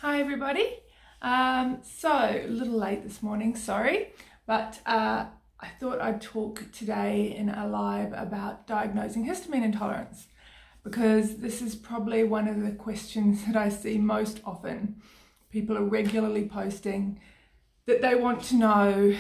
Hi everybody. So a little late this morning, sorry, but I thought I'd talk today in a live about diagnosing histamine intolerance because this is probably one of the questions that I see most often. People are regularly posting that they want to know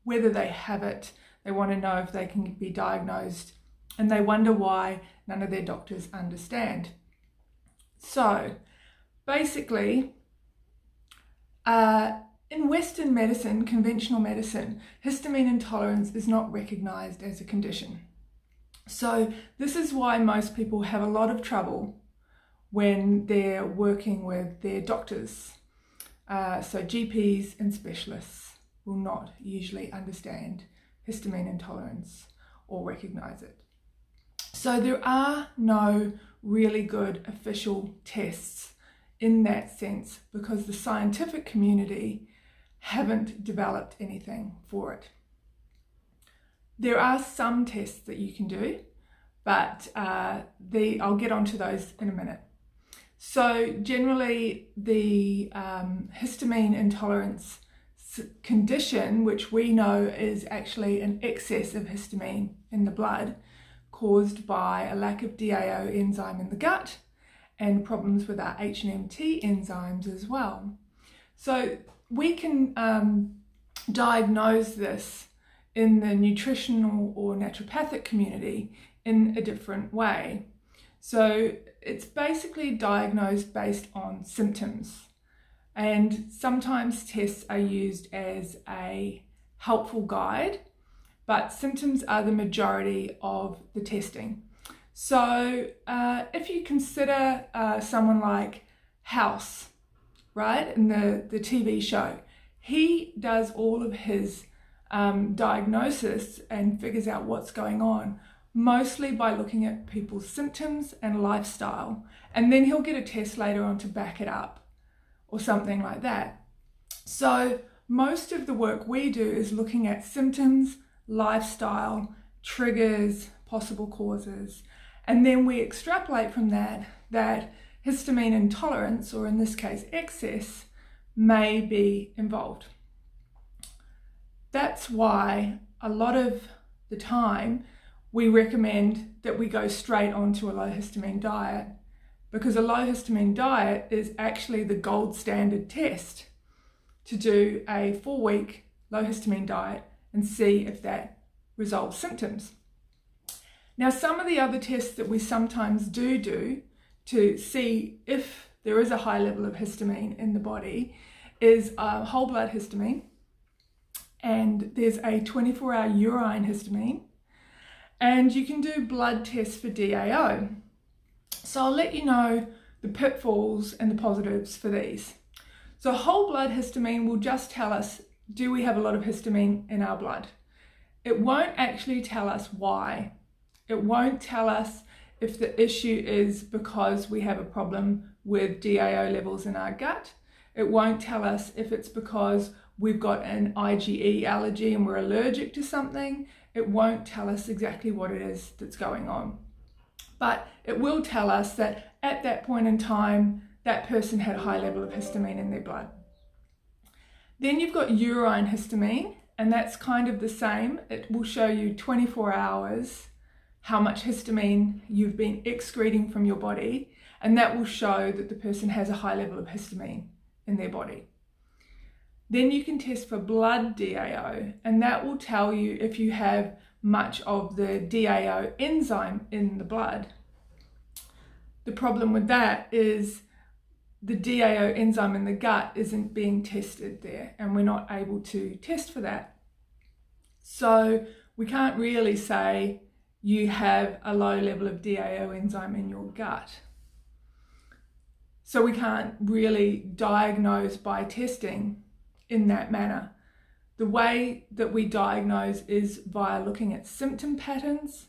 whether they have it, they want to know if they can be diagnosed, and they wonder why none of their doctors understand. So basically, in Western medicine, conventional medicine, histamine intolerance is not recognized as a condition. So this is why most people have a lot of trouble when they're working with their doctors. So GPs and specialists will not usually understand histamine intolerance or recognize it. So there are no really good official tests in that sense because the scientific community haven't developed anything for it. There are some tests that you can do, but I'll get onto those in a minute. So generally the histamine intolerance condition, which we know is actually an excess of histamine in the blood caused by a lack of DAO enzyme in the gut and problems with our H&MT enzymes as well. So we can diagnose this in the nutritional or naturopathic community in a different way. So it's basically diagnosed based on symptoms, and sometimes tests are used as a helpful guide, but symptoms are the majority of the testing. So if you consider someone like House, right, in the TV show, he does all of his diagnosis and figures out what's going on mostly by looking at people's symptoms and lifestyle, and then he'll get a test later on to back it up or something like that. So most of the work we do is looking at symptoms, lifestyle, triggers, possible causes, and then we extrapolate from that histamine intolerance, or in this case excess, may be involved. That's why a lot of the time we recommend that we go straight onto a low histamine diet, because a low histamine diet is actually the gold standard test to do a 4-week low histamine diet and see if that resolves symptoms. Now, some of the other tests that we sometimes do to see if there is a high level of histamine in the body is whole blood histamine, and there's a 24-hour urine histamine, and you can do blood tests for DAO. So I'll let you know the pitfalls and the positives for these. So whole blood histamine will just tell us, do we have a lot of histamine in our blood? It won't actually tell us why. It won't tell us if the issue is because we have a problem with DAO levels in our gut. It won't tell us if it's because we've got an IgE allergy and we're allergic to something. It won't tell us exactly what it is that's going on. But it will tell us that at that point in time, that person had a high level of histamine in their blood. Then you've got urine histamine, and that's kind of the same. It will show you 24 hours how much histamine you've been excreting from your body, and that will show that the person has a high level of histamine in their body. Then you can test for blood DAO, and that will tell you if you have much of the DAO enzyme in the blood. The problem with that is the DAO enzyme in the gut isn't being tested there, and we're not able to test for that. So we can't really say you have a low level of DAO enzyme in your gut. So we can't really diagnose by testing in that manner. The way that we diagnose is via looking at symptom patterns,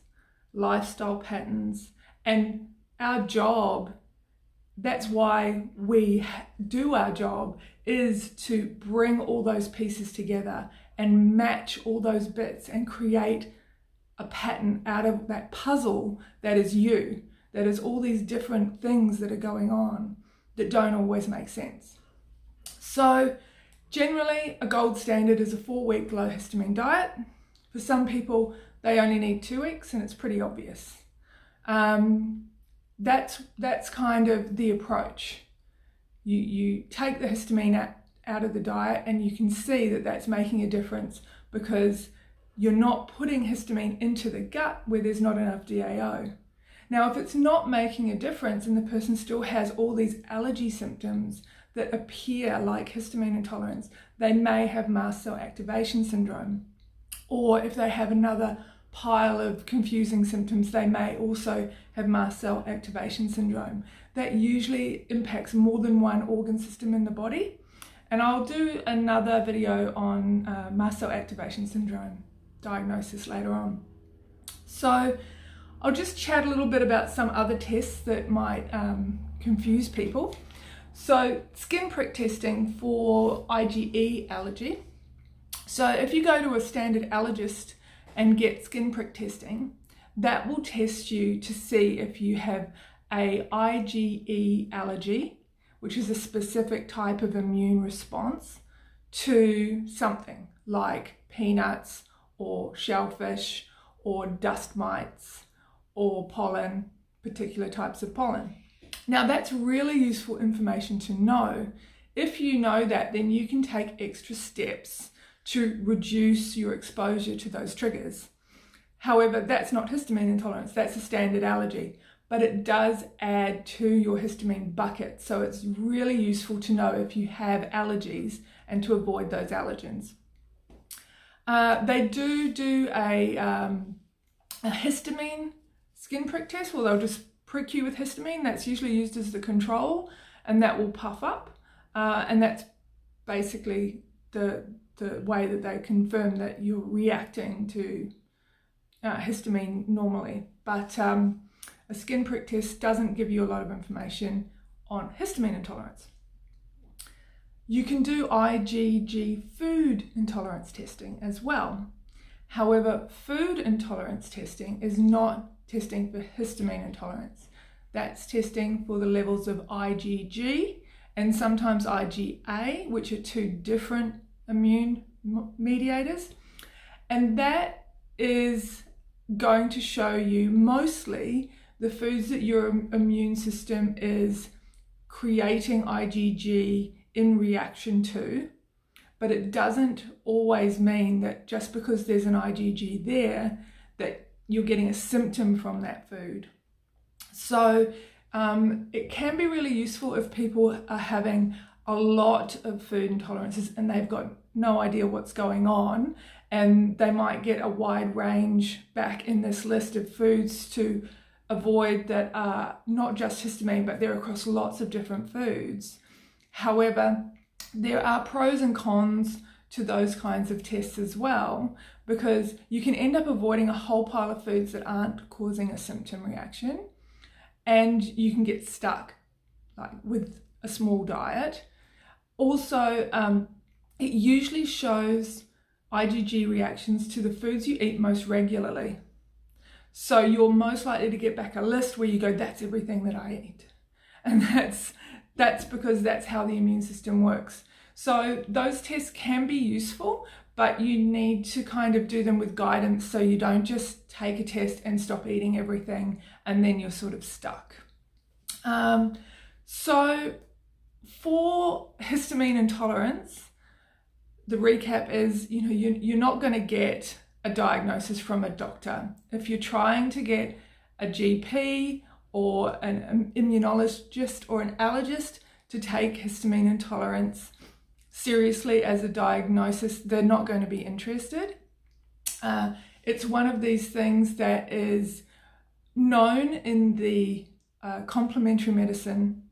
lifestyle patterns, and our job, that's why we do our job, is to bring all those pieces together and match all those bits and create a pattern out of that puzzle that is you, that is all these different things that are going on that don't always make sense. So generally a gold standard is a 4-week low histamine diet. For some people, they only need 2 weeks, and it's pretty obvious. That's kind of the approach. You take the histamine out of the diet, and you can see that that's making a difference because you're not putting histamine into the gut where there's not enough DAO. Now, if it's not making a difference and the person still has all these allergy symptoms that appear like histamine intolerance, they may have mast cell activation syndrome. Or if they have another pile of confusing symptoms, they may also have mast cell activation syndrome. That usually impacts more than one organ system in the body. And I'll do another video on mast cell activation syndrome diagnosis later on. So I'll just chat a little bit about some other tests that might confuse people. So skin prick testing for IgE allergy. So if you go to a standard allergist and get skin prick testing, that will test you to see if you have a IgE allergy, which is a specific type of immune response to something like peanuts or shellfish or dust mites or pollen, particular types of pollen. Now that's really useful information to know. If you know that, then you can take extra steps to reduce your exposure to those triggers. However, that's not histamine intolerance, that's a standard allergy, but it does add to your histamine bucket. So it's really useful to know if you have allergies and to avoid those allergens. They do a histamine skin prick test, where they'll just prick you with histamine. That's usually used as the control, and that will puff up. And that's basically the way that they confirm that you're reacting to histamine normally. But a skin prick test doesn't give you a lot of information on histamine intolerance. You can do IgG food intolerance testing as well. However, food intolerance testing is not testing for histamine intolerance. That's testing for the levels of IgG and sometimes IgA, which are two different immune mediators. And that is going to show you mostly the foods that your immune system is creating IgG in reaction to, but it doesn't always mean that just because there's an IgG there that you're getting a symptom from that food. So it can be really useful if people are having a lot of food intolerances and they've got no idea what's going on, and they might get a wide range back in this list of foods to avoid that are not just histamine, but they're across lots of different foods. However, there are pros and cons to those kinds of tests as well, because you can end up avoiding a whole pile of foods that aren't causing a symptom reaction, and you can get stuck like with a small diet. Also, it usually shows IgG reactions to the foods you eat most regularly. So you're most likely to get back a list where you go, that's everything that I eat. And that's because that's how the immune system works. So those tests can be useful, but you need to kind of do them with guidance so you don't just take a test and stop eating everything and then you're sort of stuck. So for histamine intolerance, the recap is, you're not going to get a diagnosis from a doctor. If you're trying to get a GP or an immunologist or an allergist to take histamine intolerance seriously as a diagnosis, they're not going to be interested. It's one of these things that is known in the complementary medicine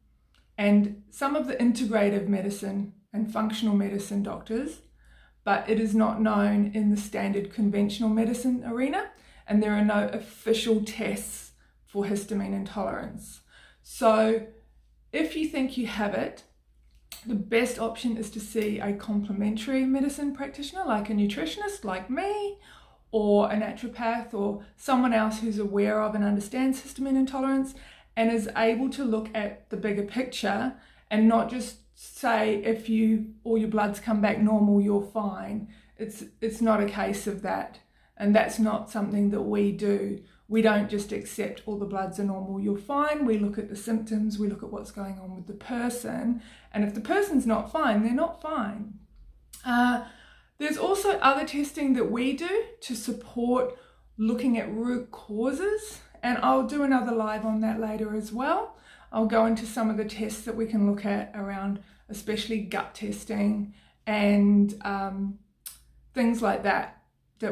and some of the integrative medicine and functional medicine doctors, but it is not known in the standard conventional medicine arena, and there are no official tests for histamine intolerance. So if you think you have it, the best option is to see a complementary medicine practitioner, like a nutritionist like me, or a naturopath, or someone else who's aware of and understands histamine intolerance and is able to look at the bigger picture and not just say if all your bloods come back normal, you're fine. It's not a case of that, and that's not something that we do. We don't just accept all the bloods are normal, you're fine. We look at the symptoms, we look at what's going on with the person, and if the person's not fine, they're not fine. There's also other testing that we do to support looking at root causes, and I'll do another live on that later as well. I'll go into some of the tests that we can look at around especially gut testing and things like that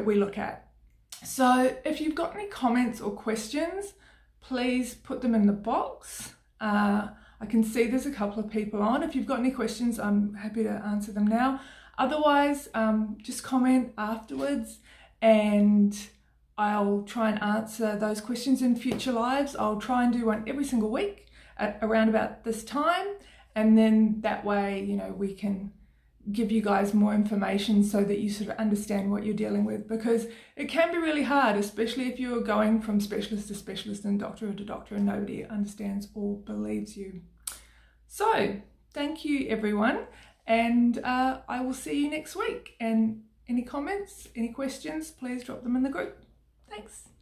we look at. So if you've got any comments or questions, please put them in the box. I can see there's a couple of people on. If you've got any questions, I'm happy to answer them now. Otherwise, just comment afterwards and I'll try and answer those questions in future lives. I'll try and do one every single week at around about this time, and then that way, you know, we can give you guys more information so that you sort of understand what you're dealing with, because it can be really hard, especially if you're going from specialist to specialist and doctor to doctor and nobody understands or believes you. So thank you everyone, and I will see you next week. And any comments, any questions, please drop them in the group. Thanks.